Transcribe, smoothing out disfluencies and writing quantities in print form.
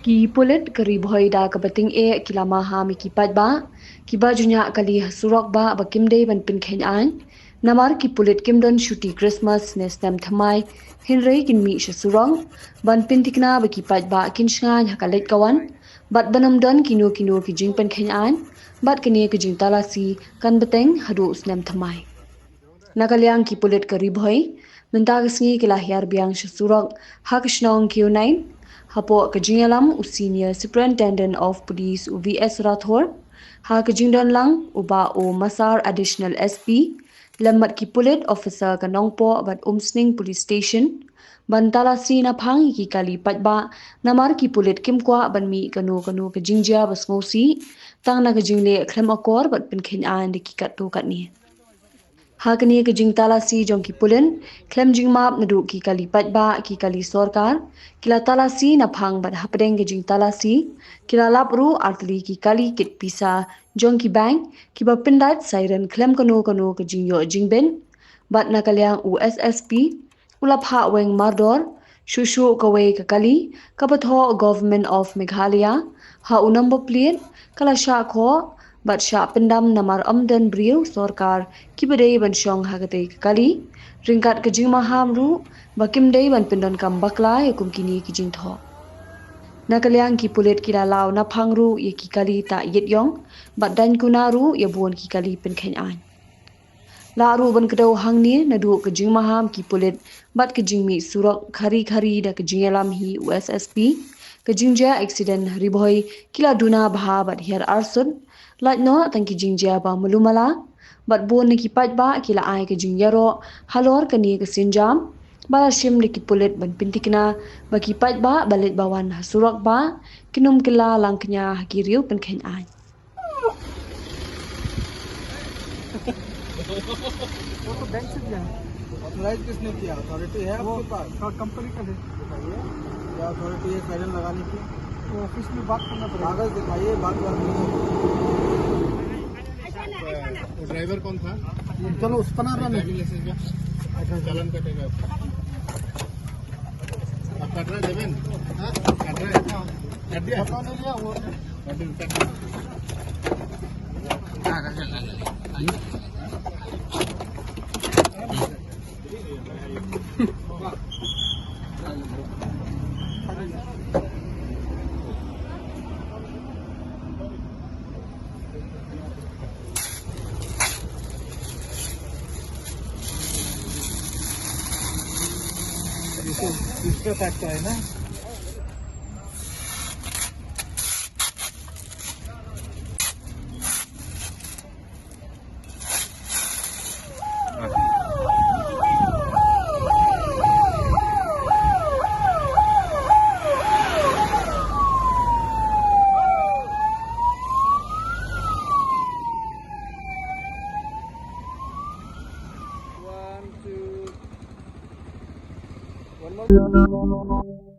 Ki pulit keri boy da kabating kilama ha mi ki pat ba ki ba junya kali surok ba bakim dei ban pin khen an namar ki pulit kim don shuti Christmas ne stem thamai hinrei kin mi sha surong ban pin tikna ba ki pat ba kin shnga nya kalet kawan bat banam don kino ki jing pen khen an bat kini ki jing talasi kan beteng hadu snem thamai Nakalyang ki pulit ka ribhoy, mendagasngi kila hiar biang shasurok hakishnong Q9, hapo kajingalam u Senior Superintendent of Police u VS Rathor, ha kajingdon lang uba o Masar Additional SP, lemmat ki pulit officer ka nongpo bat Umsning Police Station, ban talasi na phang ki kali patba namar ki pulit kimkwa ban mi kanu kajingjia bas ngosi, tang na kajingle klem akor bat pinkhin an di ki kat to kat ni. Hakni ke jing talasi jong ki pulen klem jing map nadu ki kali patba ki kali sorkar kila talasi na phang bat hapdeng ke jing talasi kila lapru artli ki kali kit pisa jong ki bank ki ba pindat siren klem kanu ke jing yo jing ben bat na kalyang USSP ulap ha weng mardor shushu kawe ka kali kapatho government of Meghalaya ha unambo plate kala sha kho bat sha pendam namar amden briu sorkar kibadei ban shong hagate kali ringkat kejing maham ru bakim dei ban pendon kam bakla yakum kini kijing tho nakalyang ki pulet kila law na phangru ye ki kali ta yet yong bat dan kunaru ye buon ki kali pen khen an la ru ban kedau hangni na du kejing maham ki pulet bat kejing mi surok khari da kejing alam hi USSP kejing ja accident riboy kila duna bha bat her arsun lat no tangki jingjia ba mulumala bat bon ni ki pat ba kila ai ke jingyaro halor kani ke sinjam bala shim ni ki pulet ban pintikna ba ki pat ba balet bawan hasurok ba kinum kila langknya hakiriu pen khen ai वो तो बैंक से दिया है। ऑथराइज किसने किया? अथॉरिटी है वो आपके पास? कंपनी का है। दिखाइए क्या अथॉरिटी है साइरन लगाने की? वो ऑफिस में बात करना पड़ेगा। कागज दिखाइए, बात ड्राइवर कौन था? चलो उस पर ना ड्राइविंग लाइसेंस का चालान कटेगा। आप कट रहे देवेन? हाँ कट रहे कट दिया? पता नहीं लिया वो इसका फैक्टर है ना? One, two. One more.